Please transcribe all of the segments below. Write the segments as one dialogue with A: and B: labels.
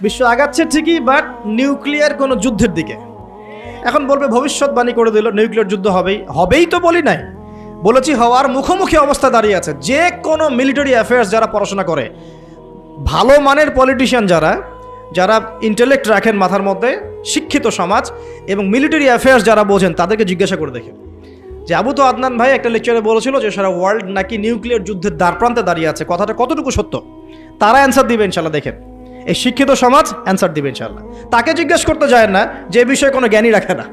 A: বিশ্ব আগাচ্ছে ঠিকই, বাট নিউক্লিয়ার কোনো যুদ্ধের দিকে। এখন বলবে ভবিষ্যৎবাণী করে দিল নিউক্লিয়ার যুদ্ধ হবেই তো বলি নাই, বলেছি হওয়ার মুখোমুখি অবস্থা দাঁড়িয়ে আছে। যে কোনো মিলিটারি অ্যাফেয়ার্স যারা পড়াশোনা করে, ভালো মানের পলিটিশিয়ান যারা ইন্টেলেক্ট রাখেন মাথার মধ্যে, শিক্ষিত সমাজ এবং মিলিটারি অ্যাফেয়ার্স যারা বোঝেন, তাদেরকে জিজ্ঞাসা করে দেখেন যে আবু তো আদনান ভাই একটা লেকচারে বলেছিল যে সারা ওয়ার্ল্ড নাকি নিউক্লিয়ার যুদ্ধের দ্বারপ্রান্তে দাঁড়িয়ে আছে, কথাটা কতটুকু সত্য? তারা অ্যান্সার দিবে ইনশাল্লাহ। দেখেন, এই শিক্ষিত সমাজ অ্যান্সার দিবে ইনশাল্লাহ। তাকে জিজ্ঞেস করতে যায় না যে বিষয়ে কোনো জ্ঞানী রাখে না।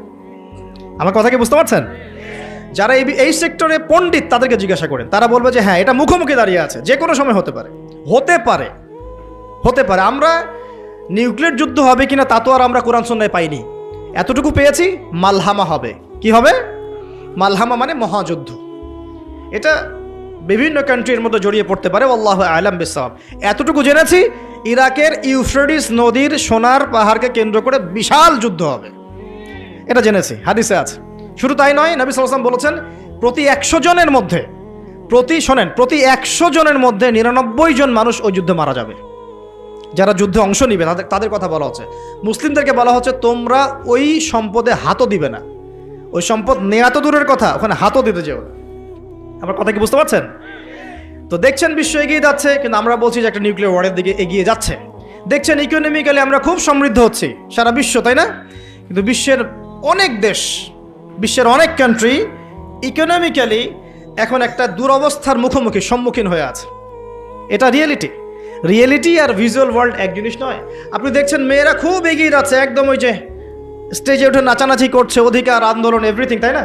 A: আমার কথা কি বুঝতে পারছেন? যারা এই সেক্টরে পণ্ডিত তাদেরকে জিজ্ঞাসা করেন, তারা বলবে যে হ্যাঁ, এটা মুখোমুখি দাঁড়িয়ে আছে, যে কোনো সময় হতে পারে। আমরা নিউক্লিয়ার যুদ্ধ হবে কিনা তা তো আর আমরা কোরআন সুন্নাহয় পাইনি, এতটুকু পেয়েছি মালহামা হবে। কি হবে? মালহামা মানে মহাযুদ্ধ। এটা বিভিন্ন কান্ট্রির মধ্যে জড়িয়ে পড়তে পারে, আল্লাহু আ'লাম বিসসাওয়াব। এতটুকু জেনেছি ইরাকের ইউফ্রেটিস নদীর সোনার পাহাড়কে কেন্দ্র করে বিশাল যুদ্ধ হবে, এটা জেনেছি, হাদিসে আছে। শুধু তাই নয়, নবী সাল্লাল্লাহু আলাইহি ওয়াসাল্লাম বলেছেন প্রতি 100 জনের মধ্যে 99 জন মানুষ ওই যুদ্ধে মারা যাবে। যারা যুদ্ধে অংশ নিবে তাদের কথা বলা হচ্ছে। মুসলিমদেরকে বলা হচ্ছে তোমরা ওই সম্পদে হাতও দিবে না। ওই সম্পদ নেয়া তো দূরের কথা, ওখানে হাতও দিতে যেও না। আমার কথা কি বুঝতে পারছেন? তো দেখছেন বিশ্ব এগিয়ে যাচ্ছে, কিন্তু আমরা বলছি যে একটা নিউক্লিয়ার ওয়ারের দিকে এগিয়ে যাচ্ছে। দেখছেন ইকোনমিক্যালি আমরা খুব সমৃদ্ধ হচ্ছি, সারা বিশ্ব, তাই না? কিন্তু বিশ্বের অনেক দেশ, বিশ্বের অনেক কান্ট্রি ইকোনমিক্যালি এখন একটা দুরবস্থার সম্মুখীন হয়ে আছে। এটা রিয়েলিটি আর ভিজুয়াল ওয়ার্ল্ড এক জিনিস নয়। আপনি দেখছেন মেয়েরা খুব এগিয়ে যাচ্ছে, একদম ওই যে স্টেজে উঠে নাচানাচি করছে, অধিকার আন্দোলন এভরিথিং, তাই না?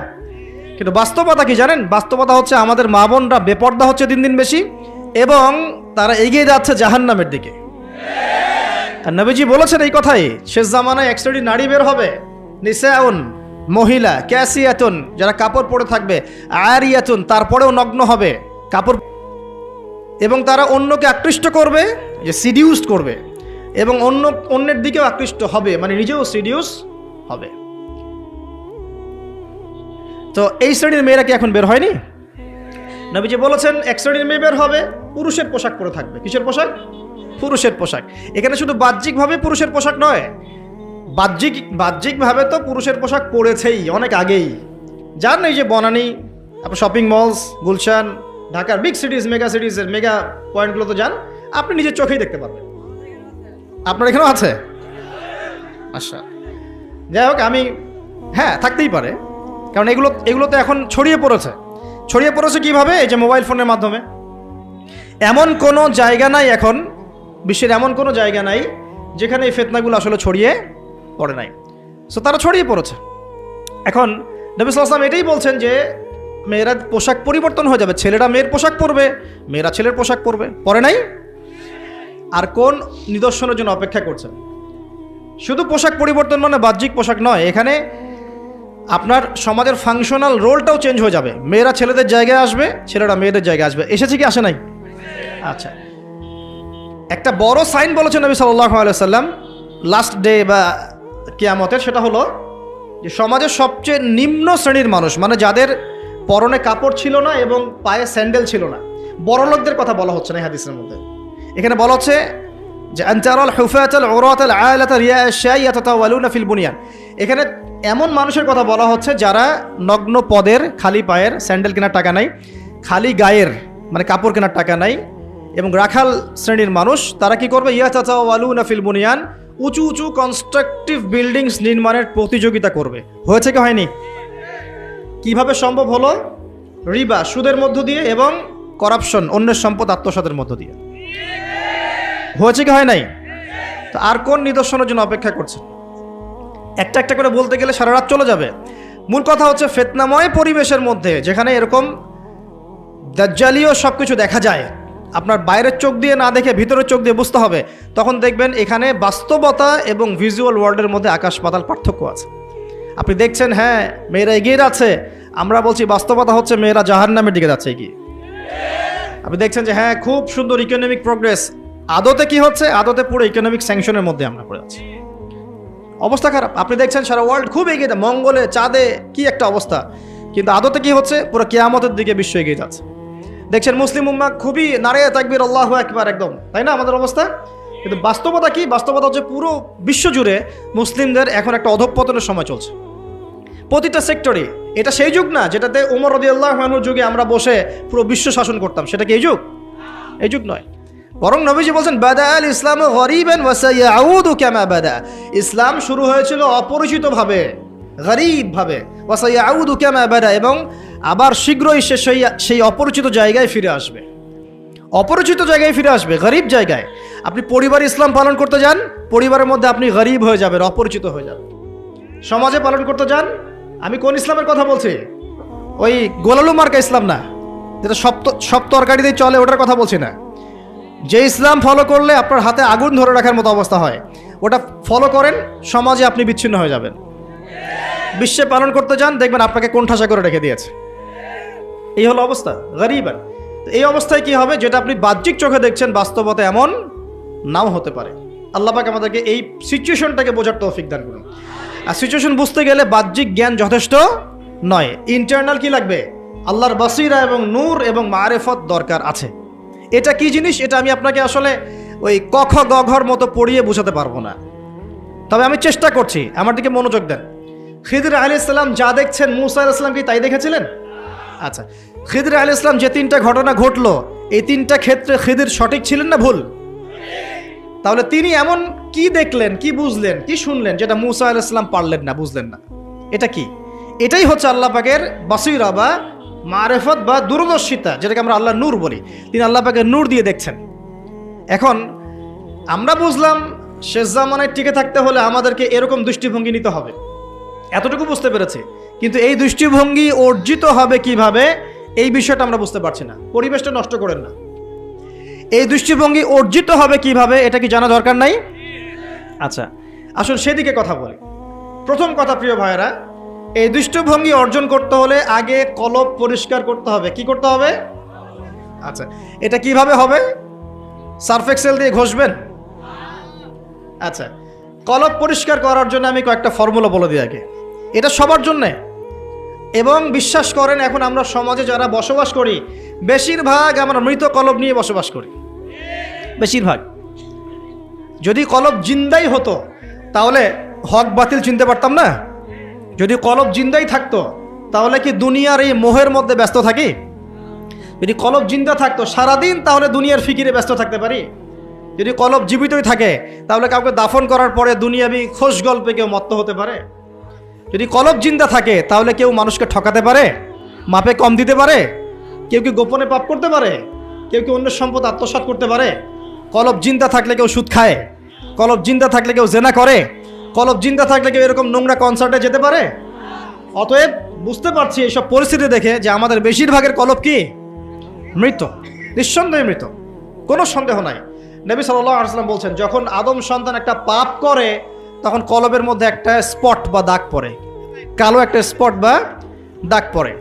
A: কিন্তু বাস্তবতা কি জানেন? বাস্তবতা হচ্ছে আমাদের মা বোনরা বেপর্দা হচ্ছে দিন দিন বেশি, এবং তারা এগিয়ে যাচ্ছে জাহান্নামের দিকে। আর নবীজি বলেছেন এই কথাই, শেষ জামানায় এক শ্রেণীর নারী বের হবে, নিসাউন, মহিলা, ক্যাসিয়াতুন, যারা কাপড় পরে থাকবে, আরিয়াতুন, তারপরেও নগ্ন হবে কাপড়, এবং তারা অন্যকে আকৃষ্ট করবে, যে সিডিউসড করবে, এবং অন্যের দিকেও আকৃষ্ট হবে, মানে নিজেও সিডিউস হবে। তো এই শ্রেণীর মেয়েরা কি এখন বের হয়নি? নবীজি বলেছেন এক শ্রেণীর মেয়ে বের হবে, পুরুষের পোশাক পরে থাকবে। কিসের পোশাক? পুরুষের পোশাক। এখানে শুধু বাহ্যিকভাবে পুরুষের পোশাক নয়, বাহ্যিকভাবে তো পুরুষের পোশাক পরেছেই অনেক আগেই। যান এই যে বনানী, আপনার শপিং মলস, গুলশান, ঢাকার বিগ সিটিজ, মেগা সিটিজের মেগা পয়েন্টগুলো তো যান, আপনি নিজের চোখেই দেখতে পারবেন। আপনার এখানেও আছে? আচ্ছা, যাই হোক, হ্যাঁ, থাকতেই পারে, কারণ এগুলো তো এখন ছড়িয়ে পড়েছে কিভাবে? এই যে মোবাইল ফোনের মাধ্যমে। এমন কোনো জায়গা নাই এখন, বিশ্বের এমন কোনো জায়গা নাই যেখানে এই ফিতনাগুলো আসলে ছড়িয়ে পড়ে নাই। সো তারা ছড়িয়ে পড়েছে। এখন নবী সাল্লাল্লাহু আলাইহি ওয়াসাল্লাম এটাই বলছেন যে মেয়েরা পোশাক পরিবর্তন হয়ে যাবে, ছেলেরা মেয়ের পোশাক পরবে, মেয়েরা ছেলের পোশাক পরবে। পরে নাই? আর কোন নিদর্শনের জন্য অপেক্ষা করছেন? শুধু পোশাক পরিবর্তন মানে বাহ্যিক পোশাক নয়, এখানে আপনার সমাজের ফাংশনাল রোলটাও চেঞ্জ হয়ে যাবে। মেয়েরা ছেলেদের জায়গায় আসবে, ছেলেরা মেয়েদের জায়গায় আসবে। এসেছে কি আসে নাই? আচ্ছা, একটা বড় সাইন বলেছেন নবী সাল্লাল্লাহু আলাইহি ওয়াসাল্লাম লাস্ট ডে বা কিয়ামতের, সেটা হলো যে সমাজের সবচেয়ে নিম্ন শ্রেণীর মানুষ, মানে যাদের পরনে কাপড় ছিল না এবং পায়ে স্যান্ডেল ছিল না, বড় লোকদের কথা বলা হচ্ছে না এই হাদিসের মধ্যে। এখানে বলা হচ্ছে যে আনতারাল হুফাতাল উরাতাল আলাতা রিয়া আশ-শাই ইয়াতাতাওয়ালুনা ফিল বুনিয়ান। এখানে এমন মানুষের কথা বলা হচ্ছে যারা নগ্ন পদের, খালি পায়ের, স্যান্ডেল কেনার টাকা নাই, খালি গায়ের মানে কাপড় কেনার টাকা নাই, এবং রাখাল শ্রেণীর মানুষ। তারা কি করবে? ইয়াতাতাওয়ালুনা ফিল বুনিয়ান, উঁচু উঁচু কনস্ট্রাকটিভ বিল্ডিংস নির্মাণের প্রতিযোগিতা করবে। হয়েছে কি হয়নি? কিভাবে সম্ভব হলো? রিবা, সুদের মধ্য দিয়ে, এবং করাপশন, অন্যের সম্পদ আত্মসাতের মধ্য দিয়ে। হয়েছে কি হয় নাই? তো আর কোন নিদর্শনের জন্য অপেক্ষা করছে? একটা একটা করে বলতে গেলে সারা রাত চলে যাবে। মূল কথা হচ্ছে ফিতনাময় পরিবেশের মধ্যে, যেখানে এরকম দাজ্জালীয় সবকিছু দেখা যায়, আপনার বাইরের চোখ দিয়ে না দেখে ভিতরের চোখ দিয়ে বুঝতে হবে, তখন দেখবেন এখানে বাস্তবতা এবং ভিজুয়াল ওয়ার্ল্ডের মধ্যে আকাশ পাতাল পার্থক্য আছে। আপনি দেখছেন হ্যাঁ মেয়েরা এগিয়ে যাচ্ছে, আমরা বলছি বাস্তবতা হচ্ছে মেয়েরা জাহান্নামের দিকে যাচ্ছে এগিয়ে। আপনি দেখছেন যে হ্যাঁ খুব সুন্দর ইকোনমিক প্রোগ্রেস, আদতে কি হচ্ছে? আদতে পুরো ইকোনমিক স্যাংশনের মধ্যে আমরা পড়ে আছি, অবস্থা খারাপ। আপনি দেখছেন সারা ওয়ার্ল্ড খুব এগিয়ে যায়, মঙ্গলে, চাঁদে, কি একটা অবস্থা, কিন্তু আদতে কি হচ্ছে? পুরো কিয়ামতের দিকে বিশ্ব এগিয়ে যাচ্ছে। দেখছেন মুসলিম উম্মাহ খুবই নারে তাকবীর, আল্লাহু আকবার, একদম, তাই না আমাদের অবস্থা? কিন্তু বাস্তবতা কি? বাস্তবতা হচ্ছে পুরো বিশ্বজুড়ে মুসলিমদের এখন একটা অধঃপতনের সময় চলছে প্রতিটা সেক্টরে। এটা সেই যুগ না যেটাতে ওমর রাদিয়াল্লাহু আনহুর যুগে আমরা বসে পুরো বিশ্ব শাসন করতাম, সেটা কি এই যুগ? এই যুগ নয়। বরং নবীজি বলছেন বাদা আল ইসলাম গরিবান ওয়া সায়াউদু কামা বাদা। ইসলাম শুরু হয়েছিল অপরিচিতভাবে, গরিবভাবে, ওয়া সায়াউদু কামা বাদা, এবং আবার শীঘ্রই সেই অপরিচিত জায়গায় ফিরে আসবে। অপরিচিত জায়গায় ফিরে আসবে, গরিব জায়গায়। আপনি পরিবারে ইসলাম পালন করতে যান, পরিবারের মধ্যে আপনি গরিব হয়ে যাবেন, অপরিচিত হয়ে যাবেন। সমাজে পালন করতে যান, আমি কোন ইসলামের কথা বলছি? ওই গোলালু মার্কা ইসলাম না, যেটা সব তরকারিতেই চলে, ওটার কথা বলছি না। যে ইসলাম ফলো করলে আপনার হাতে আগুন ধরে রাখার মতো অবস্থা হয়, ওটা ফলো করেন, সমাজে আপনি বিচ্ছিন্ন হয়ে যাবেন। বিশ্বে পালন করতে যান, দেখবেন আপনাকে কোণঠাসা করে রেখে দিয়েছে। এই হলো অবস্থা, গরিবান। এই অবস্থায় কি হবে? যেটা আপনি বাহ্যিক চোখে দেখছেন, বাস্তবতা এমন নাও হতে পারে। আল্লাহ পাক আমাদেরকে এই সিচুয়েশনটাকে বোঝার তৌফিক দান করুন। আর সিচুয়েশন বুঝতে গেলে বাহ্যিক জ্ঞান যথেষ্ট নয়, ইন্টারনাল কি লাগবে? আল্লাহর বাসিরা এবং নূর এবং মারেফত দরকার আছে। এটা কি জিনিস? এটা আমি আপনাকে আসলে ওই ক খ গ ঘর মতো পড়িয়ে বোঝাতে পারবো না, তবে আমি চেষ্টা করছি। আমার দিকে মনোযোগ দেন। খিদির আলাইহিস সালাম যা দেখছেন, মুসা আলাইহিস সালাম কি তাই দেখেছিলেন? আচ্ছা, খিদির আলাইহিস সালাম যে তিনটা ঘটনা ঘটলো, এই তিনটা ক্ষেত্রে খিদির সঠিক ছিলেন না ভুল? তাহলে তিনি এমন কি দেখলেন, কি বুঝলেন, কি শুনলেন যেটা মুসা আলাইহিস সালাম পারলেন না, বুঝলেন না? এটা কি? এটাই হচ্ছে আল্লাহ পাকের বাসিরা বা মারেফত বা দূরদর্শিতা, যেটাকে আমরা আল্লাহ নূর বলি। তিনি আল্লাহ পাকের নূর দিয়ে দেখছেন। এখন আমরা বুঝলাম শেষ জামানায় টিকে থাকতে হলে আমাদেরকে এরকম দৃষ্টিভঙ্গি নিতে হবে, এতটুকু বুঝতে পেরেছি। কিন্তু এই দৃষ্টিভঙ্গি অর্জিত হবে কিভাবে, এই বিষয়টা আমরা বুঝতে পারছি না। পরিবেশটা নষ্ট করেন না। এই দৃষ্টিভঙ্গি অর্জিত হবে কিভাবে, এটা কি জানা দরকার নাই? আচ্ছা, আসুন সেদিকে কথা বলি। প্রথম কথা, প্রিয় ভাইয়েরা, এই দৃষ্টিভঙ্গি অর্জন করতে হলে আগে কলব পরিষ্কার করতে হবে। কি করতে হবে? আচ্ছা, এটা কিভাবে হবে? সার্ফ এক্সেল দিয়ে ঘষবেন? আচ্ছা, কলব পরিষ্কার করার জন্য আমি কয়েকটা ফর্মুলা বলে দিই আগে। এটা সবার জন্যে, এবং বিশ্বাস করেন এখন আমরা সমাজে যারা বসবাস করি, বেশিরভাগ আমরা মৃত কলব নিয়ে বসবাস করি, বেশিরভাগ। যদি কলব জিন্দাই হতো তাহলে হক বাতিল চিনতে পারতাম না। যদি কলব জিন্দাই থাকতো তাহলে কি দুনিয়ার এই মোহের মধ্যে ব্যস্ত থাকি? যদি কলব জিন্দা থাকতো সারাদিন, তাহলে দুনিয়ার ফিকিরে ব্যস্ত থাকতে পারি। যদি কলব জীবিতই থাকে তাহলে কাউকে দাফন করার পরে দুনিয়াবি খোশ গল্পে কেউ মত্ত হতে পারে? যদি কলব জিন্দা থাকে তাহলে কেউ মানুষকে ঠকাতে পারে, মাপে কম দিতে পারে, কেউ কি গোপনে পাপ করতে পারে, কেউ কি অন্যের সম্পদ আত্মসাৎ করতে পারে? কলব জিন্দা থাকলে কেউ সুদ খায়, কলব জিন্দা থাকলে কেউ জেনা করে, কলব জিন্দা থাকলে কেউ এরকম নোংরা কনসার্টে যেতে পারে? অতএব বুঝতে পারছি এইসব পরিস্থিতি দেখে যে আমাদের বেশিরভাগের কলব কি? মৃত, নিঃসন্দেহে মৃত, কোনো সন্দেহ নাই। নবী সাল্লাল্লাহু আলাইহি ওয়াসাল্লাম বলছেন, যখন আদম সন্তান একটা পাপ করে তখন কলবের মধ্যে একটা স্পট বা দাগ পড়ে, কালো একটা স্পট বা দাগ পড়ে।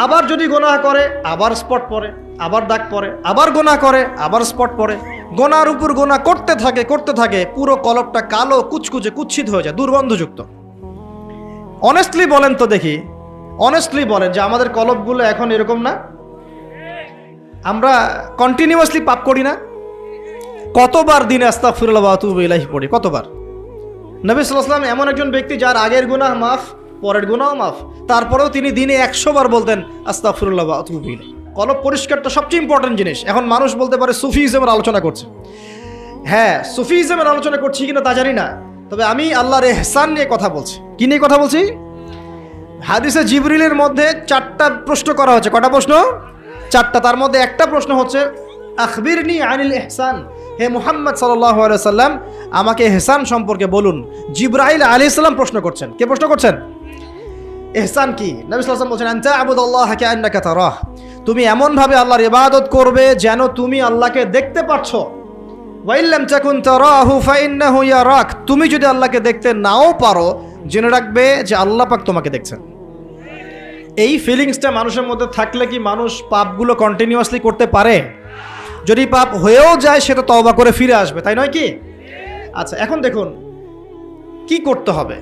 A: আবার যদি গুনাহ করে আবার স্পট পড়ে, আবার দাগ পড়ে, আবার গুনাহ করে আবার স্পট পড়ে। গোনার উপর গোনা করতে থাকে, পুরো কলবটা কালো কুচকুচে কুৎসিত হয়ে যায়, দুর্গন্ধযুক্ত। অনেস্টলি বলেন তো দেখি, অনেস্টলি বলেন যে আমাদের কলবগুলো এখন এরকম না? আমরা কন্টিনিউয়াসলি পাপ করি না? কতবার দিনে আস্তাগফিরুল্লাহ ওয়া আতুবু ইলাইহি পড়ি, কতবার? নবী সাল্লাল্লাহু আলাইহি ওয়াসাল্লাম এমন একজন ব্যক্তি যার আগের গুনাহ মাফ, পরের গুনাহও মাফ, তারপরেও তিনি দিনে 100 বার বলতেন আস্তাগফিরুল্লাহ ওয়া আতুবু ইলাইহি। কলব পরিষ্কারটা সবচেয়ে ইম্পর্টেন্ট জিনিস। এখন মানুষ বলতে পারে সুফিজমের আলোচনা করছে। হ্যাঁ, সুফিজমের আলোচনা করছি কিনা তা জানি না, তবে আমি আল্লাহর ইহসান নিয়ে কথা বলছি। কি নিয়ে কথা বলছি? হাদিসে জিবরিলের মধ্যে 4টা প্রশ্ন করা হচ্ছে। কটা প্রশ্ন? 4টা। তার মধ্যে একটা প্রশ্ন হচ্ছে আখবিরনি আনিল ইহসান, হে মুহাম্মদ সাল্লাল্লাহু আলাইহি সাল্লাম আমাকে ইহসান সম্পর্কে বলুন। জিবরাইল আলাইহিস সালাম প্রশ্ন করছেন। কে প্রশ্ন করছেন? ইহসান কি? নবী সাল্লাল্লাহু আলাইহি ওয়াসাল্লাম বলেন আনতা আবুদাল্লাহ কাআন্নাকা তারাহ, তুমি এমন ভাবে আল্লাহর ইবাদত করবে যেন তুমি আল্লাহকে দেখতে পাচ্ছ। ওয়া ইল্লাম তাকুন তারাহু ফাইন্নাহু ইয়ারাক, তুমি যদি আল্লাহকে দেখতে নাও পারো জেনে রাখবে যে আল্লাহ পাক তোমাকে দেখছেন। এই ফিলিংসটা মানুষের মধ্যে থাকলে কি মানুষ পাপগুলো কন্টিনিউয়াসলি করতে পারে? যদি পাপ হয়েও যায় সে তো তওবা করে ফিরে আসবে, তাই নয় কি? আচ্ছা, এখন দেখুন কি করতে হবে।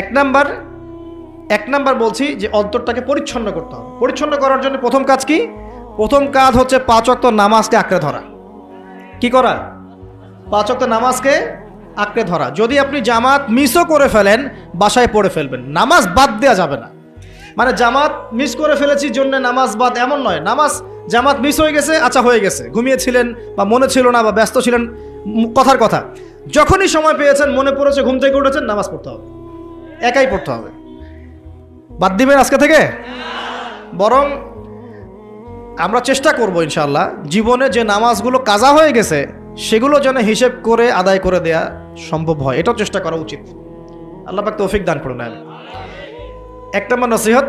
A: এক নাম্বার বলছি যে অন্তরটাকে পরিচ্ছন্ন করতে হবে। পরিচ্ছন্ন করার জন্য প্রথম কাজ কি? প্রথম কাজ হচ্ছে 5 ওয়াক্ত নামাজকে আঁকড়ে ধরা। কি করা? 5 ওয়াক্ত নামাজকে আঁকড়ে ধরা। যদি আপনি জামাত মিসও করে ফেলেন, বাসায় পড়ে ফেলবেন, নামাজ বাদ দেওয়া যাবে না। মানে জামাত মিস করে ফেলেছি জন্য নামাজ বাদ, এমন নয়। নামাজ জামাত মিস হয়ে গেছে, আচ্ছা হয়ে গেছে, ঘুমিয়েছিলেন বা মনে ছিল না বা ব্যস্ত ছিলেন, কথার কথা, যখনই সময় পেয়েছেন, মনে পড়েছে, ঘুম থেকে উঠেছেন, নামাজ পড়তে হবে, একাই পড়তে হবে। বাদ দিবেন আজকে থেকে? বরং আমরা চেষ্টা করব ইনশাআল্লাহ জীবনে যে নামাজগুলো কাজা হয়ে গেছে সেগুলো যেন হিসেব করে আদায় করে দেয়া সম্ভব হয়, এটাও চেষ্টা করা উচিত। আল্লাহ পাক তৌফিক দান করুন। এক নম্বর নসিহত,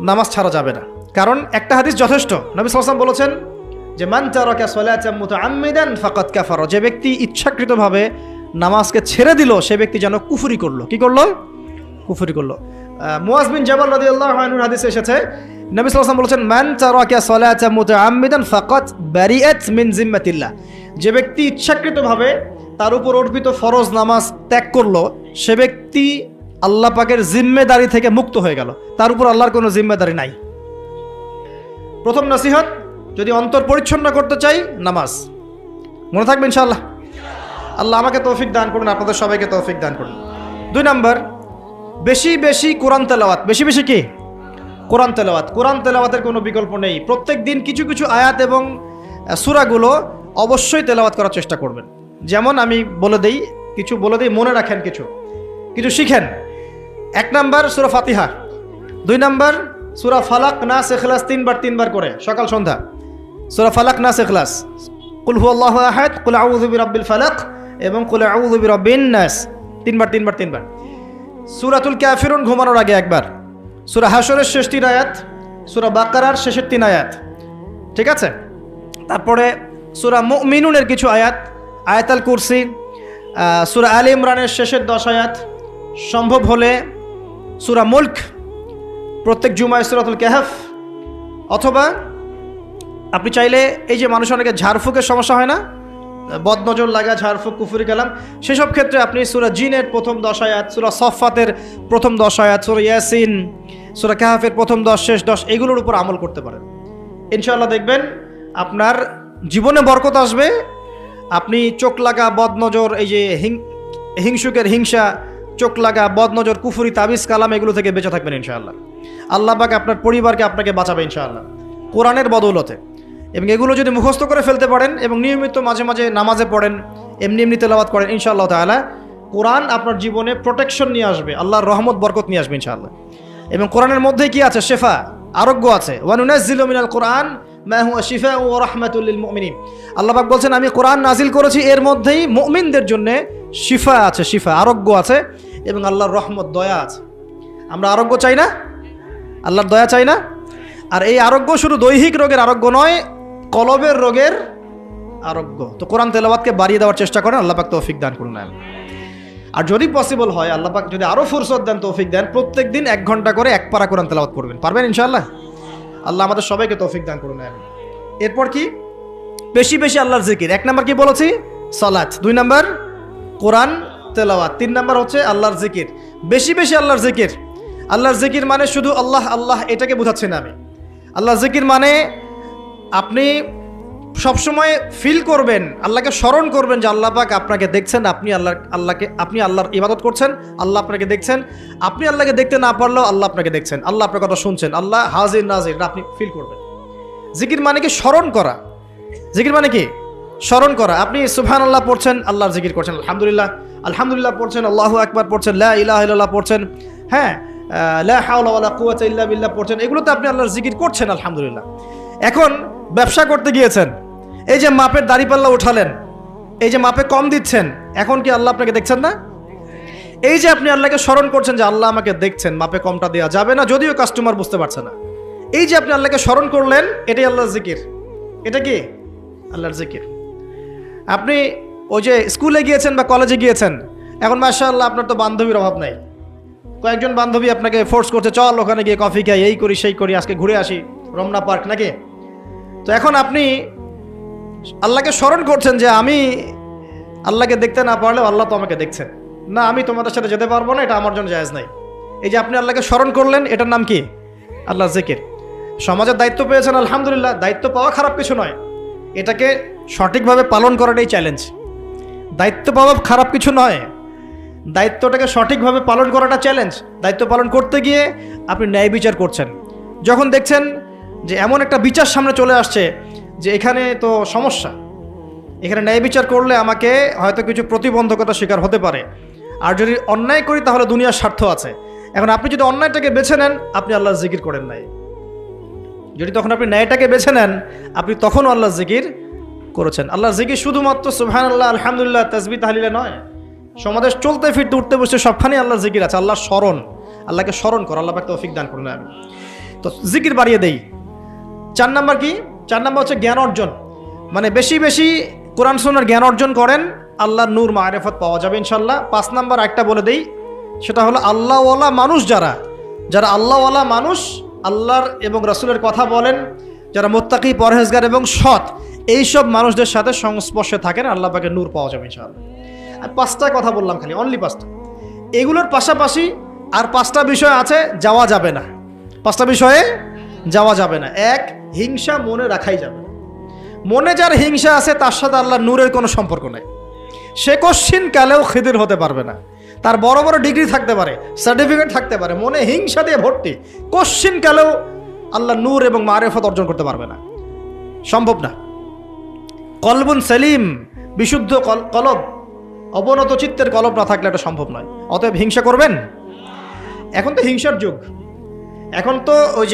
A: নামাজ ছাড়া যাবে না। কারণ একটা হাদিস যথেষ্ট। নবী সাল্লাল্লাহু আলাইহি ওয়াসাল্লাম বলেছেন যে মান তারাকা সালাতাম মুতাআম্মিদান ফাকাদ কাফারা, যে ব্যক্তি ইচ্ছাকৃতভাবে নামাজকে ছেড়ে দিল সে ব্যক্তি যেন কুফরি করলো। কি করলো? কুফরি করলো। মুআজ বিন জাবাল রাদিয়াল্লাহু আনহুর হাদিসে এসেছে, নবী সাল্লাল্লাহু আলাইহি ওয়াসাল্লাম বলেছেন মান তারাকা সালাতাম মুতাআম্মিদান ফাকাদ বারিআত মিন জিম্মাতিল্লাহ, যে ব্যক্তি ইচ্ছাকৃতভাবে তার উপর অর্পিত ফরজ নামাজ ত্যাগ করলো সে ব্যক্তি আল্লাহ পাকের জিম্মেদারি থেকে মুক্ত হয়ে গেল, তার উপর আল্লাহর কোনো জিম্মেদারি নাই। প্রথম নসিহত, যদি অন্তর পরিচ্ছন্ন করতে চাই, নামাজ। মনে থাকবে ইনশাআল্লাহ। আল্লাহ আমাকে তৌফিক দান করুন, আপনাদের সবাইকে তৌফিক দান করুন। 2 নম্বর, বেশি বেশি কোরআন তেলাওয়াত। বেশি বেশি কি? কোরআন তেলাওয়াত। কোরআন তেলাওয়াতের কোনো বিকল্প নেই। প্রত্যেক দিন কিছু কিছু আয়াত এবং সূরাগুলো অবশ্যই তেলাওয়াত করার চেষ্টা করবেন। যেমন আমি বলে দেই, কিছু বলে দিই, মনে রাখেন, কিছু শিখেন। 1 নম্বর সূরা ফাতিহা, 2 নম্বর সূরা ফালাক, নাস, ইখলাস 3 বার করে সকাল সন্ধ্যা। সূরা ফালাক, নাস, ইখলাস, কুল হুয়াল্লাহু আহাদ, কুল আউযু বিরাব্বিল ফালাক এবং কুল আউযু বিরাব্বিন নাস 3 বার। সূরাতুল কাফিরুন ঘুমানোর আগে 1 বার। সূরা হাশরের শেষ 3 আয়াত, সূরা বাকারার শেষের 3 আয়াত, ঠিক আছে? তারপরে সূরা মুমিনুনের কিছু আয়াত, আয়াতুল কুরসি, সূরা আলে ইমরানের শেষের 10 আয়াত, সম্ভব হলে সূরা মুলক, প্রত্যেক জুমায় সূরাতুল কাহফ, অথবা আপনি চাইলে এই যে মানুষ অনেকে ঝাড়ফুঁকের সমস্যা হয় না, বদনজর লাগা, ঝাড়ফুঁক, কুফরি কালাম, সেসব ক্ষেত্রে আপনি সূরা জিনের প্রথম 10 আয়াত, সূরা সফফাতের প্রথম 10 আয়াত, সূরা ইয়াসিন, সূরা কাহফের প্রথম 10 শেষ 10, এগুলোর উপর আমল করতে পারেন। ইনশাআল্লাহ দেখবেন আপনার জীবনে বরকত আসবে। আপনি চোখ লাগা, বদনজর, এই যে হিংসুকের হিংসা, চোখ লাগা, বদনজর, কুফরি, তাবিজ, কালাম, এগুলো থেকে বেঁচে থাকবেন ইনশাআল্লাহ। আল্লাহ পাক আপনার পরিবারকে আপনাকে বাঁচাবে ইনশাআল্লাহ কোরআনের বদৌলতে। এবং এগুলো যদি মুখস্থ করে ফেলতে পারেন এবং নিয়মিত মাঝে মাঝে নামাজে পড়েন, এমনি তেলাওয়াত করেন, ইনশাআল্লাহ তাআলা কোরআন আপনার জীবনে প্রোটেকশন নিয়ে আসবে, আল্লাহর রহমত বরকত নিয়ে আসবে ইনশাআল্লাহ। এবং কোরআনের মধ্যে কি আছে? শেফা, আরোগ্য আছে। ওয়া নুনাজ্জিলু মিনাল কোরআন মা হুয়া শিফাউ ওয়া রাহমাতুল লিল মুমিনিন। আল্লাহ পাক বলছেন আমি কোরআন নাজিল করেছি, এর মধ্যেই মুমিনদের জন্য শিফা আছে, শিফা, আরোগ্য আছে, এবং আল্লাহর রহমত, দয়া আছে। আমরা আরোগ্য চাই না? আল্লাহর দয়া চাই না? আর এই আরোগ্য শুধু দৈহিক রোগের আরোগ্য নয়, কলবের রোগের আরোগ্য। তো কোরআন তেলাওয়াতকে বাড়িয়ে দেওয়ার চেষ্টা করেন, আল্লাহ পাক তৌফিক দান করুন। আর যদি পসিবল হয়, আল্লাহ পাক যদি আরো ফুরসত দেন, তৌফিক দেন, প্রত্যেক দিন 1 ঘন্টা করে 1 পারা কোরআন তেলাওয়াত করবেন। পারবেন ইনশাআল্লাহ? আল্লাহ আমাদের সবাইকে তৌফিক দান করুন। এরপর কি? বেশি বেশি আল্লাহর জিকির। 1 নম্বর কি বলেছি? সালাত। 2 নম্বর কোরআন তেলাওয়াত। 3 নম্বর হচ্ছে আল্লাহর জিকির। বেশি বেশি আল্লাহর জিকির। আল্লাহর জিকির মানে শুধু আল্লাহ আল্লাহ এটাকে বোঝাচ্ছি না আমি। আল্লাহর জিকির মানে আপনি সবসময় ফিল করবেন, আল্লাহকে স্মরণ করবেন যে আল্লাহ পাক আপনাকে দেখছেন, আপনি আল্লাহর ইবাদত করছেন, আল্লাহ আপনাকে দেখছেন। আপনি আল্লাহকে দেখতে না পারলেও আল্লাহ আপনাকে দেখছেন, আল্লাহ আপনার কথা শুনছেন, আল্লাহ হাজির নাজির, আপনি ফিল করবেন। জিকির মানে কি? স্মরণ করা। জিকির মানে কি? স্মরণ করা। আপনি সুবহানাল্লাহ পড়ছেন, আল্লাহর জিকির করছেন, আলহামদুলিল্লাহ পড়ছেন, আল্লাহু আকবার পড়ছেন, লা ইলাহা ইল্লাল্লাহ পড়ছেন, হ্যাঁ, লা হাওলা ওয়ালা কুওয়াতা ইল্লা বিল্লাহ পড়ছেন, এগুলোতে আপনি আল্লাহর জিকির করছেন, আলহামদুলিল্লাহ। এখন ব্যবসা করতে গিয়েছেন, এই যে মাপের দাড়িপাল্লা উঠালেন, এই যে মাপে কম দিচ্ছেন, এখন কি আল্লাহ আপনাকে দেখছেন না? এই যে আপনি আল্লাহকে স্মরণ করছেন যে আল্লাহ আমাকে দেখছেন, মাপে কমটা দেওয়া যাবে না, যদিও কাস্টমার বুঝতে পারছে না। এই যে আপনি আল্লাহকে স্মরণ করলেন, এটাই আল্লাহর জিকির। এটা কি? আল্লাহর জিকির। আপনি ওই যে স্কুলে গিয়েছেন বা কলেজে গিয়েছেন, এখন মাশাআল্লাহ আপনার তো বান্ধবীর অভাব নাই, কয়েকজন বান্ধবী আপনাকে ফোর্স করছে, চল ওখানে গিয়ে কফি খাই, এই করি সেই করি, আজকে ঘুরে আসি রমনা পার্ক, নাকি? তো এখন আপনি আল্লাহকে স্মরণ করছেন যে আমি আল্লাহকে দেখতে না পারলেও আল্লাহ তো আমাকে দেখছেন, না আমি তোমাদের সাথে যেতে পারবো না, এটা আমার জন্য জায়েজ নাই। এই যে আপনি আল্লাহকে স্মরণ করলেন, এটার নাম কি? আল্লাহর জিকির। সমাজের দায়িত্ব পেয়েছেন, আলহামদুলিল্লাহ, দায়িত্ব পাওয়া খারাপ কিছু নয়, এটাকে সঠিকভাবে পালন করাটাই চ্যালেঞ্জ। দায়িত্ব পাওয়া খারাপ কিছু নয়, দায়িত্বটাকে সঠিকভাবে পালন করাটা চ্যালেঞ্জ। দায়িত্ব পালন করতে গিয়ে আপনি ন্যায় বিচার করছেন, যখন দেখছেন যে এমন একটা বিচার সামনে চলে আসছে যে এখানে তো সমস্যা, এখানে ন্যায় বিচার করলে আমাকে হয়তো কিছু প্রতিবন্ধকতা শিকার হতে পারে, আর যদি অন্যায় করি তাহলে দুনিয়ার স্বার্থ আছে। এখন আপনি যদি অন্যায়টাকে বেছে নেন, আপনি আল্লাহর জিকির করেন নাই। যদি তখন আপনি ন্যায়টাকে বেছে নেন, আপনি তখনও আল্লাহর জিকির করেছেন। আল্লাহর জিকির শুধুমাত্র সুবহানাল্লাহ, আলহামদুলিল্লাহ, তাসবিহ, তাহলিলে নয়। সমাজে চলতে ফিরতে উঠতে বসতে সবখানেই আল্লাহর জিকির আছে। আল্লাহর স্মরণ, আল্লাহকে স্মরণ করো। আল্লাহ পাক তৌফিক দান করুন। আমি তো জিকির বাড়িয়ে দেই। 4 নাম্বার কি? 4 নাম্বার হচ্ছে জ্ঞান অর্জন। মানে বেশি বেশি কোরআন সুন্নাহর জ্ঞান অর্জন করেন, আল্লাহর নূর মারিফত পাওয়া যাবে ইনশাআল্লাহ। 5 নাম্বার একটা বলে দেই, সেটা হলো আল্লাহওয়ালা মানুষ যারা আল্লাহওয়ালা মানুষ, আল্লাহর এবং রাসূলের কথা বলেন, যারা মুত্তাকি, পরহেজগার এবং সৎ, এইসব মানুষদের সাথে সংস্পর্শে থাকেন, আল্লাহ পাকের নূর পাওয়া যাবে ইনশাআল্লাহ। আর 5টা কথা বললাম, খালি অনলি 5টা। এগুলোর পাশাপাশি আর 5টা বিষয় আছে, যাওয়া যাবে না। 5টা বিষয়ে যাওয়া যাবে না। 1, হিংসা মনে রাখাই যাবে না। মনে যার হিংসা আছে তার সাথে আল্লাহর নূরের কোনো সম্পর্ক নাই। সে কোশ্চিন কালেও খিদির হতে পারবে না। তার বড় বড় ডিগ্রি থাকতে পারে, সার্টিফিকেট থাকতে পারে, মনে হিংসা দিয়ে ভর্তি, কোশ্চিন কালেও আল্লাহর নূর এবং মারিফত অর্জন করতে পারবে না, সম্ভব না। কলবুন সেলিম, বিশুদ্ধ কলব, অবনত চিত্তের কলব না থাকলে এটা সম্ভব নয়। অতএব হিংসা করবেন। এখন তো হিংসার যুগ। এখন তো ওই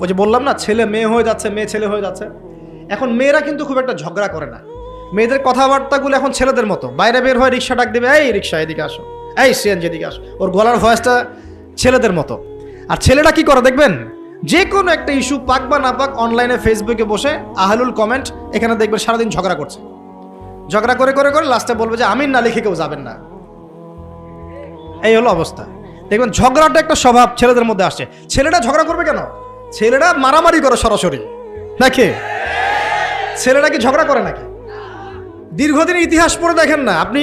A: যে বললাম না, ছেলে মেয়ে হয়ে যাচ্ছে, মেয়ে ছেলে হয়ে যাচ্ছে। এখন মেয়েরা কিন্তু খুব একটা ঝগড়া করে না। মেয়েদের কথাবার্তাগুলো এখন ছেলেদের মতো। বাইরে বের হয়ে রিক্সা ডাক দেবে, এই রিক্সা এদিকে আসো, এই সিএনজি এদিকে আসো। ওর গলার ভয়েসটা ছেলেদের মতো। আর ছেলেরা কি করে দেখবেন, যে কোনো একটা ইস্যু পাক বা না পাক, অনলাইনে ফেসবুকে বসে আহলুল কমেন্ট, এখানে দেখবেন সারাদিন ঝগড়া করছে। ঝগড়া করে করে করে লাস্টে বলবে যে আমিন না লিখে কেউ যাবেন না। এই হলো অবস্থা। দেখবেন ঝগড়াটা একটা স্বভাব ছেলেদের মধ্যে আসছে। ছেলেরা ঝগড়া করবে কেন? ছেলেরা মারামারি করে সরাসরি নাকি? ছেলেরা কি ঝগড়া করে নাকি? দীর্ঘদিনের ইতিহাস পড়ে দেখেন না আপনি,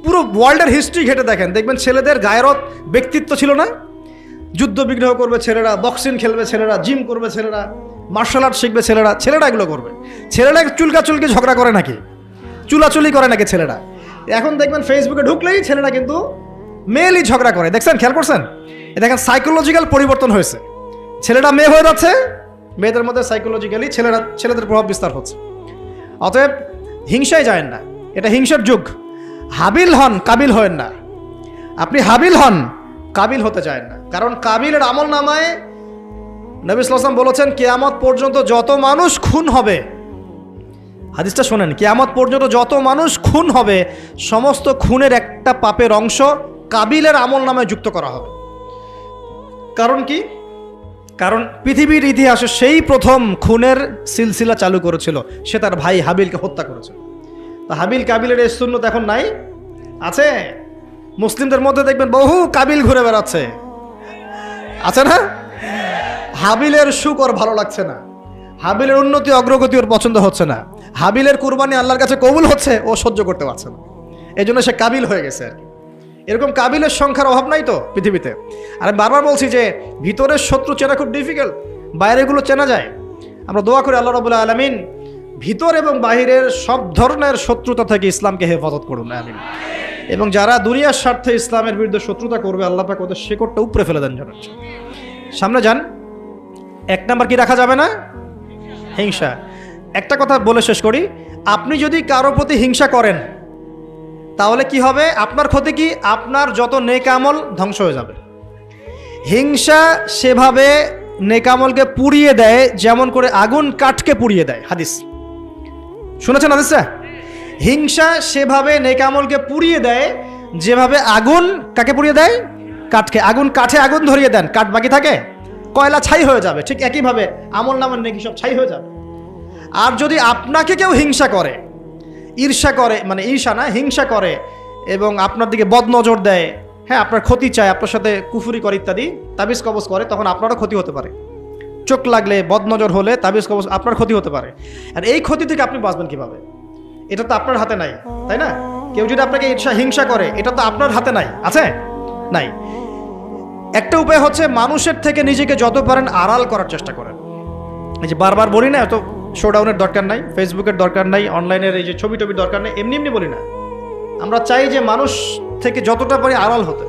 A: পুরো ওয়ার্ল্ডের হিস্ট্রি ঘেটে দেখেন, দেখবেন ছেলেদের গায়রত, ব্যক্তিত্ব ছিল না? যুদ্ধ বিগ্রহ করবে ছেলেরা, বক্সিং খেলবে ছেলেরা, জিম করবে ছেলেরা, মার্শাল আর্ট শিখবে ছেলেরা এগুলো করবে। ছেলেরা চুলকাচুলকি ঝগড়া করে নাকি? চুলাচুলি করে নাকি ছেলেরা? এখন দেখবেন ফেসবুকে ঢুকলেই ছেলেরা কিন্তু মেয়েলি ঝগড়া করে। দেখছেন, খেয়াল করছেন? দেখেন সাইকোলজিক্যাল পরিবর্তন হয়েছে। ছেলেরা মেয়ে হয়ে যাচ্ছে, মেয়েদের মধ্যে সাইকোলজিক্যালি ছেলেদের প্রভাব বিস্তার হচ্ছে। অতএব হিংসায় যায়েন না, এটা হিংসার যুগ। হাবিল হন, কাবিল হয়েন না। আপনি হাবিল হন, কাবিল হতে চান না। কারণ কাবিলের আমল নামায় নবী সাল্লাল্লাহু আলাইহি ওয়াসাল্লাম বলেছেন, কিয়ামত পর্যন্ত যত মানুষ খুন হবে, হাদিসটা শোনেন, কিয়ামত পর্যন্ত যত মানুষ খুন হবে, সমস্ত খুনের একটা পাপের অংশ কাবিলের আমল নামায় যুক্ত করা হবে। কারণ কি? কারণ পৃথিবীর ইতিহাসে সেই প্রথম খুনের সিলসিলা চালু করেছিল, সে তার ভাই হাবিলকে হত্যা করেছিল। তা হাবিল কাবিলের এই সুন্নত এখন নাই? আছে। মুসলিমদের মধ্যে দেখবেন বহু কাবিল ঘুরে বেড়াচ্ছে, আছে না? হাবিলের সুখ ওর ভালো লাগছে না, হাবিলের উন্নতি অগ্রগতি ওর পছন্দ হচ্ছে না, হাবিলের কুরবানি আল্লাহর কাছে কবুল হচ্ছে, ও সহ্য করতে পারছে না, এই জন্য সে কাবিল হয়ে গেছে আর কি। এরকম কাবিলের সংখ্যার অভাব নাই তো পৃথিবীতে। আর আমি বারবার বলছি যে ভিতরের শত্রু চেনা খুব ডিফিকাল্ট, বাইরেগুলো চেনা যায়। আমরা দোয়া করি আল্লাহ রাব্বুল আলামিন ভিতর এবং বাহিরের সব ধরনের শত্রুতা থেকে ইসলামকে হেফাজত করুন, আমিন। এবং যারা দুনিয়ার স্বার্থে ইসলামের বিরুদ্ধে শত্রুতা করবে, আল্লাহ পাক ওদের শেকড়টা উপরে ফেলে দেন যেন। সামনে যান। 1 নাম্বার কি রাখা যাবে না? হিংসা। একটা কথা বলে শেষ করি, আপনি যদি কারো প্রতি হিংসা করেন তাহলে কি হবে? আপনার ক্ষতি কি? আপনার যত নেক আমল ধ্বংস হয়ে যাবে। হিংসা সেভাবে নেক আমলকে পুড়িয়ে দেয় যেমন করে আগুন কাঠকে পুড়িয়ে দেয়। হাদিস শুনেছেন হাদিসটা? হিংসা সেভাবে নেক আমলকে পুড়িয়ে দেয় যেভাবে আগুন কাকে পুড়িয়ে দেয়? কাঠকে। কাঠে আগুন ধরিয়ে দেন, কাঠ বাকি থাকে, কয়লা ছাই হয়ে যাবে। ঠিক একইভাবে আমল নামের নেকি সব ছাই হয়ে যাবে। আর যদি আপনাকে কেউ হিংসা করে, ঈর্ষা করে, মানে ঈর্ষা না, হিংসা করে এবং আপনার দিকে বদনজর দেয়, হ্যাঁ, আপনার ক্ষতি চায়, আপনার সাথে কুফুরি করে ইত্যাদি, তাবিজ কবজ করে, তখন আপনারও ক্ষতি হতে পারে। চোখ লাগলে, বদনজর হলে, তাবিজ কবজ, আপনার ক্ষতি হতে পারে। আর এই ক্ষতি থেকে আপনি বাঁচবেন কিভাবে? এটা তো আপনার হাতে নাই, তাই না? কেউ যদি আপনাকে হিংসা করে, এটা তো আপনার হাতে নাই, আছে? নাই। একটা উপায় হচ্ছে মানুষের থেকে নিজেকে যত পারেন আড়াল করার চেষ্টা করেন। এই যে বারবার বলি না, এত শোডাউনের দরকার নাই, ফেসবুকের দরকার নাই, অনলাইনের এই যে ছবি টবির দরকার নেই, এমনি এমনি বলি না। আমরা চাই যে মানুষ থেকে যতটা পারি আড়াল হতে,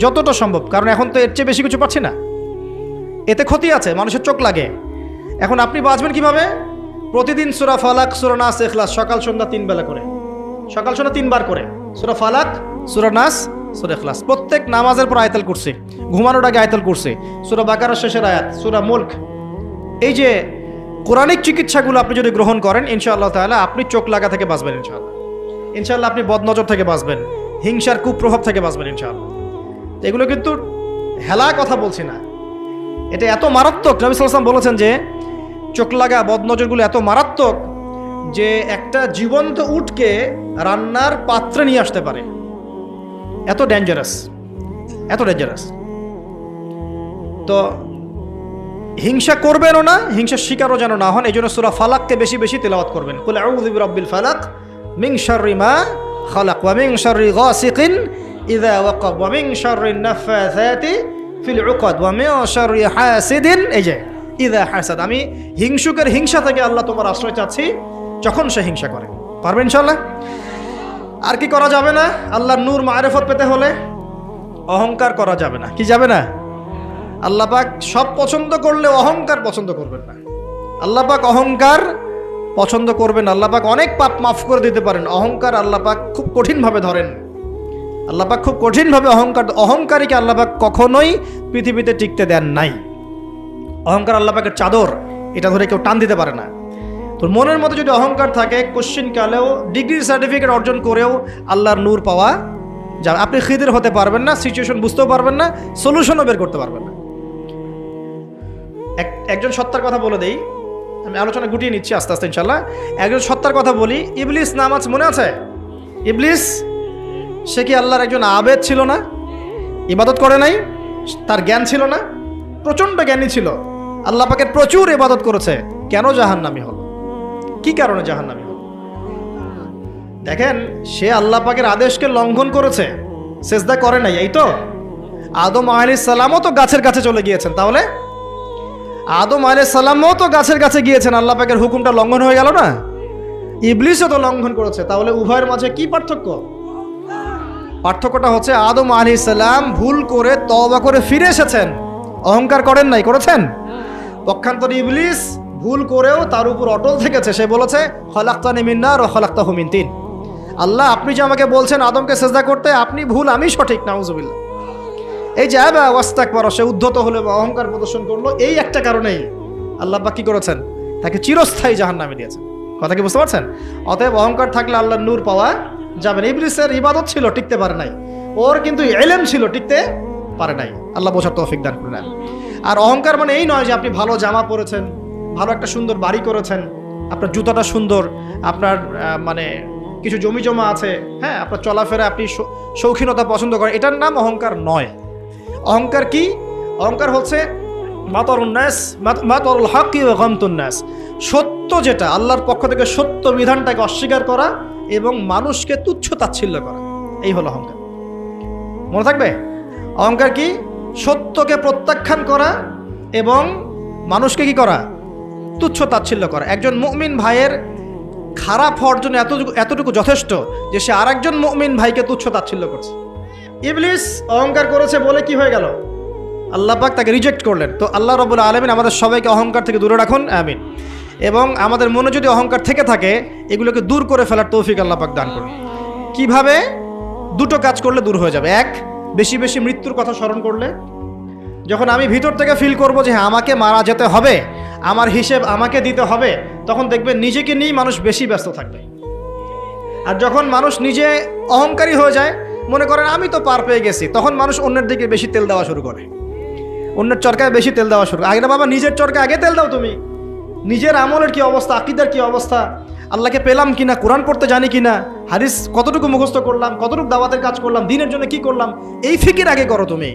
A: যতটা সম্ভব, কারণ এখন তো এর চেয়ে বেশি কিছু পাচ্ছি না। এতে ক্ষতি আছে, মানুষের চোখ লাগে। এখন আপনি বাঁচবেন কিভাবে? প্রতিদিন সূরা ফালাক, সূরা নাস, ইখলাস সকাল সন্ধ্যা 3 বেলা করে, সকাল সন্ধ্যা 3 বার করে সূরা ফালাক, সূরা নাস, সূরা ইখলাস। প্রত্যেক নামাজের পর আয়াতুল কুরসি, ঘুমানোর আগে আয়াতুল কুরসি, সূরা বাকারার শেষের আয়াত, সূরা মুলক। এই যে কোরআনিক চিকিৎসাগুলো আপনি যদি গ্রহণ করেন, ইনশাআল্লাহ তাআলা আপনি চোখ লাগা থেকে বাঁচবেন ইনশাআল্লাহ। ইনশাআল্লাহ আপনি বদনজর থেকে বাঁচবেন, হিংসার কুপ্রভাব থেকে বাঁচবেন ইনশাআল্লাহ। এগুলো কিন্তু হেলা কথা বলছি না, এটা এত মারাত্মক। নবী সাল্লাল্লাহু আলাইহি ওয়াসাল্লাম বলেছেন যে চোখ লাগা বদনজরগুলো এত মারাত্মক যে একটা জীবন্ত উটকে রান্নার পাত্রে নিয়ে আসতে পারে। এত ডেঞ্জারাস, এত ডেঞ্জারাস। তো হিংসা করবেনও না, হিংসার শিকারও যেন না হন। এই জন্য সূরা ফালাককে বেশি বেশি তেলাওয়াত করবেন। কুল আউযু বিরাব্বিল ফালাক মিন শাররি মা খালাক ওয়া মিন শাররি গাসিকিন ইযা ওয়াকাব ওয়া মিন শাররিন নাফাসাতি ফিল উকাদ ওয়া মিন শাররি হাসিদিন ইযা হাসাদ। আমি হিংসুকের হিংসা থেকে আল্লাহ তোমার আশ্রয় চাচ্ছি যখন সে হিংসা করে। পারবেন ইনশাআল্লাহ? আর কি করা যাবে না? আল্লাহর নূর মারিফত পেতে হলে অহংকার করা যাবে না। কি যাবে না? আল্লাহ পাক সব পছন্দ করলে অহংকার পছন্দ করবেন না। আল্লাহ পাক অহংকার পছন্দ করবেন। আল্লাহ পাক অনেক পাপ মাফ করে দিতে পারেন, অহংকার আল্লাহ পাক খুব কঠিনভাবে ধরেন। আল্লাহ পাক খুব কঠিনভাবে অহংকারীকে আল্লাহ পাক কখনোই পৃথিবীতে টিকতে দেন নাই। অহংকার আল্লাহ পাকের চাদর, এটা ধরে কেউ টান দিতে পারে না। তোর মনের মধ্যে যদি অহংকার থাকে, কোশ্চিন কালেও ডিগ্রি সার্টিফিকেট অর্জন করেও আল্লাহর নূর পাওয়া যাবে। আপনি খিদির হতে পারবেন না, সিচুয়েশন বুঝতেও পারবেন না, সলিউশনও বের করতে পারবেন না। একজন সত্তার কথা বলে দেই, আমি আলোচনা গুটিয়ে নিচ্ছি আস্তে আস্তে ইনশাল্লাহ। একজন সত্তার কথা বলি, ইবলিস নাম আছে, মনে আছে? ইবলিস, সে কি আল্লাহর একজন আবেদ ছিল না? ইবাদত করে নাই? তার জ্ঞান ছিল না? প্রচণ্ড জ্ঞানী ছিল, আল্লাহ পাকের প্রচুর ইবাদত করেছে। কেন জাহান্নামী হল? কি কারণে জাহান্নামী হল? দেখেন, সে আল্লাহ পাকের আদেশকে লঙ্ঘন করেছে, সেজদা করে নাই। এই তো আদম আলাইহিস সালামও তো গাছের কাছে চলে গিয়েছেন। তাহলে আদম আলাইহিস সালামও তো গাছের কাছে গিয়েছেন, আল্লাহ পাকের হুকুমটা লঙ্ঘন হয়ে গেল না? ইবলিসও তো লঙ্ঘন করেছে। তাহলে উভয়ের মাঝে কি পার্থক্য? পার্থক্যটা হচ্ছে আদম আলাইহিস সালাম ভুল করে তওবা করে ফিরে এসেছেন, অহংকার করেন নাই, করেছেন? পক্ষান্তরে ইবলিস ভুল করেও তার উপর অটল থেকেছে। সে বলেছে খলাকতানি মিন নার ওয়া খলাকতাহু মিন তিন। আল্লাহ, আপনি যে আমাকে বলছেন আদমকে সিজদা করতে, আপনি ভুল, আমি সঠিক। নাউজুবিল্লাহ। এই যে আবা ওয়াস্তাকবার, সে উদ্ধত হলো, অহংকার প্রদর্শন করলো। এই একটা কারণেই আল্লাহ পাক কি করেছেন? তাকে চিরস্থায়ী জাহান্নামে দিয়েছেন। কথা কি বুঝতে পারছেন? অতএব অহংকার থাকলে আল্লাহর নূর পাওয়া যাবে না। ইবলিসের ইবাদত ছিল, টিকতে পারে নাই। ওর কিন্তু ইলম ছিল, টিকতে পারে নাই। আল্লাহ বোঝার তৌফিক দান করুন। আর অহংকার মানে এই নয় যে আপনি ভালো জামা পরেছেন, ভালো একটা সুন্দর বাড়ি করেছেন, আপনার জুতাটা সুন্দর, আপনার মানে কিছু জমি জমা আছে, হ্যাঁ, আপনার চলাফেরা, আপনি শৌখিনতা পছন্দ করেন, এটার নাম অহংকার নয়। অহংকার কি? অহংকার হচ্ছে মাতারুল হাক্কি ওয়া গামতুন নাস, সত্য যেটা আল্লাহর পক্ষ থেকে, সত্য বিধানটাকে অস্বীকার করা এবং মানুষকে তুচ্ছ তাচ্ছিল্য করা, এই হলো অহংকার। মনে থাকবে? অহংকার কি? সত্যকে প্রত্যাখ্যান করা এবং মানুষকে কি করা? তুচ্ছ তাচ্ছিল্য করা। একজন মুমিন ভাইয়ের খারাপ হওয়ার জন্য এতটুকু যথেষ্ট যে সে আরেকজন মুমিন ভাইকে তুচ্ছ তাচ্ছিল্য করছে। ইবলিস অহংকার করেছে বলে কি হয়ে গেল? আল্লাহ পাক তাকে রিজেক্ট করলেন। তো আল্লাহ রাব্বুল আলামিন আমাদের সবাইকে অহংকার থেকে দূরে রাখুন, আমিন। এবং আমাদের মনে যদি অহংকার থেকে থাকে, এগুলোকে দূর করে ফেলার তৌফিক আল্লাহ পাক দান করুন। কিভাবে? দুটো কাজ করলে দূর হয়ে যাবে। এক, বেশি বেশি মৃত্যুর কথা স্মরণ করলে, যখন আমি ভিতর থেকে ফিল করব যে হ্যাঁ আমাকে মারা যেতে হবে, আমার হিসেব আমাকে দিতে হবে, তখন দেখবেন নিজেকে নিয়েই মানুষ বেশি ব্যস্ত থাকবে। আর যখন মানুষ নিজে অহংকারী হয়ে যায়, মনে করেন আমি তো পার পেয়ে গেছি, তখন মানুষ অন্যের দিকে বেশি তেল দেওয়া শুরু করে, অন্যের চরকায় বেশি তেল দেওয়া শুরু করে। আগে না বাবা, নিজের চরকায় আগে তেল দাও। তুমি নিজের আমলের কি অবস্থা, আকীদার কি অবস্থা, আল্লাহকে পেলাম কিনা, কোরআন পড়তে জানি কিনা, হাদিস কতটুকু মুখস্থ করলাম, কতটুকু দাওয়াতের কাজ করলাম, দিনের জন্য কি করলাম, এই ফিকির আগে করো তুমি,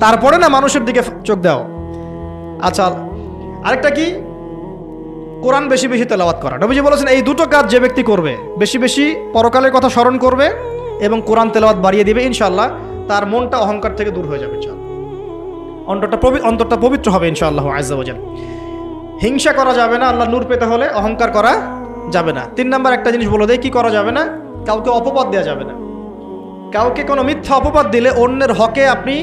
A: তারপরে না মানুষের দিকে চোখ দাও। আচ্ছা, আরেকটা কি? কোরআন বেশি বেশি তেলাওয়াত করা। নবীজি বলেছেন এই দুটো কাজ যে ব্যক্তি করবে, বেশি বেশি পরকালের কথা স্মরণ করবে এবং কোরআন তেলাওয়াত বাড়িয়ে দিবে, ইনশাআল্লাহ তার মনটা অহংকার থেকে দূর হয়ে যাবে, ইনশাআল্লাহ অন্তরটা পবিত্র হবে ইনশাআল্লাহ আযজা ওয়া জাল। হিংসা করা যাবে না, আল্লাহ নূর পেতে হলে অহংকার করা যাবে না। 3 নাম্বার একটা জিনিস বলে দেয়, কি করা যাবে না? কাউকে অপবাদ দেওয়া যাবে না। কাউকে কোনো মিথ্যা অপবাদ দিলে অন্যের হকে আপনি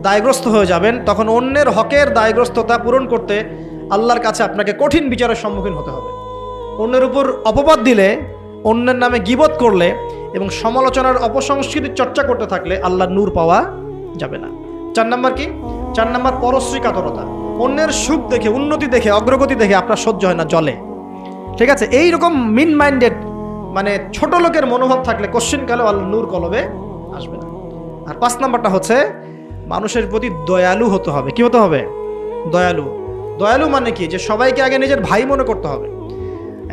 A: দায়গ্রস্ত হয়ে যাবেন। তখন অন্যের হকের দায়গ্রস্ততা পূরণ করতে আল্লাহর কাছে আপনাকে কঠিন বিচারের সম্মুখীন হতে হবে। অন্যের উপর অপবাদ দিলে, অন্যের নামে গীবত করলে এবং সমালোচনার অপসংস্কৃতির চর্চা করতে থাকলে আল্লাহর নূর পাওয়া যাবে না। 4 নম্বর কি? 4 নম্বর পরশ্রী কাতরতা। অন্যের সুখ দেখে, উন্নতি দেখে, অগ্রগতি দেখে আপনার সহ্য হয় না, জ্বলে। ঠিক আছে, এইরকম মিন মাইন্ডেড মানে ছোট লোকের মনোভাব থাকলে কোশ্চেন কালেও আল্লাহর নূর কলবে আসবে না। আর 5 নম্বরটা হচ্ছে মানুষের প্রতি দয়ালু হতে হবে। কি হতে হবে? দয়ালু। দয়ালু মানে কি? যে সবাইকে আগে নিজের ভাই মনে করতে হবে।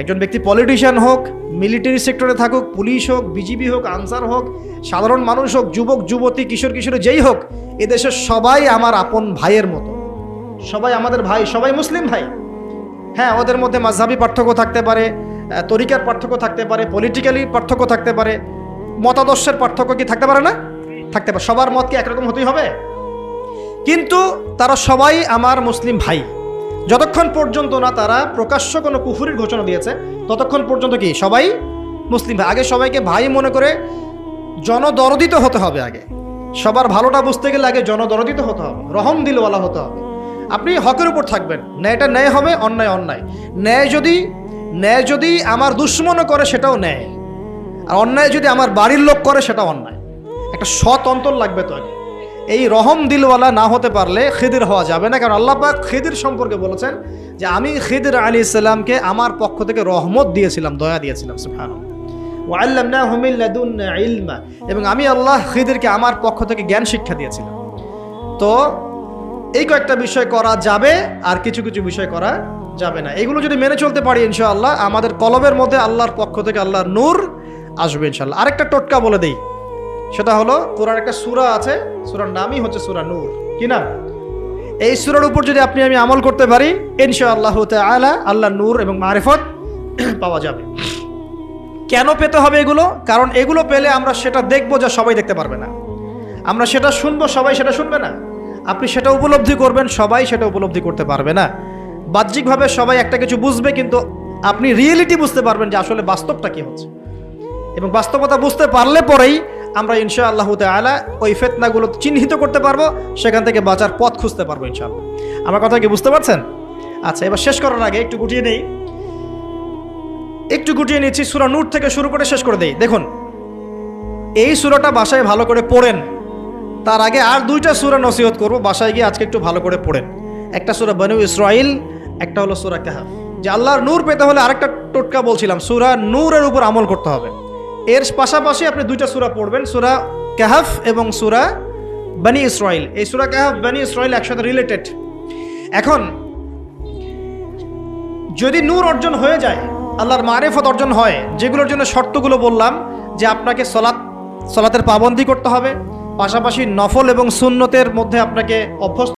A: একজন ব্যক্তি পলিটিশিয়ান হোক, মিলিটারি সেক্টরে থাকুক, পুলিশ হোক, বিজিবি হোক, আনসার হোক, সাধারণ মানুষ হোক, যুবক যুবতী, কিশোর কিশোরী যেই হোক, এদেশের সবাই আমার আপন ভাইয়ের মতো। সবাই আমাদের ভাই, সবাই মুসলিম ভাই। হ্যাঁ, ওদের মধ্যে মাযহাবী পার্থক্য থাকতে পারে, তরিকার পার্থক্য থাকতে পারে, পলিটিক্যালি পার্থক্য থাকতে পারে, মতাদর্শের পার্থক্য কি থাকতে পারে না? থাকতে পারে। সবার মত কি একরকম হতেই হবে? কিন্তু তারা সবাই আমার মুসলিম ভাই। যতক্ষণ পর্যন্ত না তারা প্রকাশ্য কোনো কুফরির ঘোষণা দিয়েছে, ততক্ষণ পর্যন্ত কি সবাই মুসলিম ভাই। আগে সবাইকে ভাই মনে করে জনদরদিত হতে হবে। আগে সবার ভালোটা বুঝতে গেলে আগে জনদরদিত হতে হবে, রহম দিলওয়ালা হতে হবে। আপনি হকের উপর থাকবেন, ন্যায়টা ন্যায় হবে, অন্যায় অন্যায়। ন্যায় যদি আমার দুশ্মনও করে সেটাও ন্যায়, আর অন্যায় যদি আমার বাড়ির লোক করে সেটাও অন্যায়। একটা সৎ অন্তর লাগবে তো আগে। এই রহম দিলওয়ালা না হতে পারলে খিদির হওয়া যাবে না। কারণ আল্লাহ পাক খিদির সম্পর্কে বলেছেন যে আমি খিদির আলাইহিস সালামকে আমার পক্ষ থেকে রহমত দিয়েছিলাম, দয়া দিয়েছিলাম। সুবহানাল্লাহ। ওয়া আল্লামনাহু মিন লাদুন্না ইলমা, এবং আমি আল্লাহ খিদিরকে আমার পক্ষ থেকে জ্ঞান শিক্ষা দিয়েছিলাম। তো এই কয়েকটা বিষয় করা যাবে, আর কিছু কিছু বিষয় করা যাবে না। এগুলো যদি মেনে চলতে পারি ইনশাআল্লাহ আমাদের কলবের মধ্যে আল্লাহর পক্ষ থেকে আল্লাহর নূর আসবে ইনশাআল্লাহ। আরেকটা টোটকা বলে দেই, সেটা হলো কোরআন একটা সূরা আছে, সূরার নামই হচ্ছে সূরা নূর। কি না? এই সূরার উপর যদি আপনি আমি আমল করতে পারি ইনশাআল্লাহ তাআলা আল্লাহর নূর এবং মারিফত পাওয়া যাবে। কেন পেতে হবে এগুলো? কারণ এগুলো পেলে আমরা সেটা দেখবো যা সবাই দেখতে পারবে না। আমরা সেটা শুনবো, সবাই সেটা শুনবে না। আপনি সেটা উপলব্ধি করবেন, সবাই সেটা উপলব্ধি করতে পারবে না। বাহ্যিকভাবে সবাই একটা কিছু বুঝবে, কিন্তু আপনি রিয়েলিটি বুঝতে পারবেন যে আসলে বাস্তবটা কি হচ্ছে। এবং বাস্তবতা বুঝতে পারলে পরেই আমরা ইনশাআল্লাহ তাআলা ওই ফিতনাগুলো চিহ্নিত করতে পারবো, সেখান থেকে বাঁচার পথ খুঁজতে পারবো ইনশাআল্লাহ। আমার কথা কি বুঝতে পারছেন? আচ্ছা, এবার শেষ করার আগে একটু গুটিয়ে নিচ্ছি। সূরা নূর থেকে শুরু করে শেষ করে দেই। দেখুন, এই সূরাটা বাসায় ভালো করে পড়েন। তার আগে আর 2টা সূরা নসিহত করবো, বাসায় গিয়ে আজকে একটু ভালো করে পড়েন। একটা সূরা বনু ইসরাইল, একটা হলো সূরা কাহফ। যে আল্লাহর নূর পেতে হলে আরেকটা টোটকা বলছিলাম, সূরা নূরের উপর আমল করতে হবে। এর পাশাপাশি আপনি 2টা সূরা পড়বেন, সূরা কাহফ এবং সূরা বনি ইসরাইল। এই সূরা কাহফ, বনি ইসরাইল একসাথে রিলেটেড। এখন যদি নূর অর্জন হয়ে যায়, আল্লাহর মারিফত অর্জন হয়, যেগুলোর জন্য শর্তগুলো বললাম, যে আপনাকে সলাতের পাবন্দি করতে হবে, পাশাপাশি নফল এবং সুন্নতের মধ্যে আপনাকে অভ্যস্ত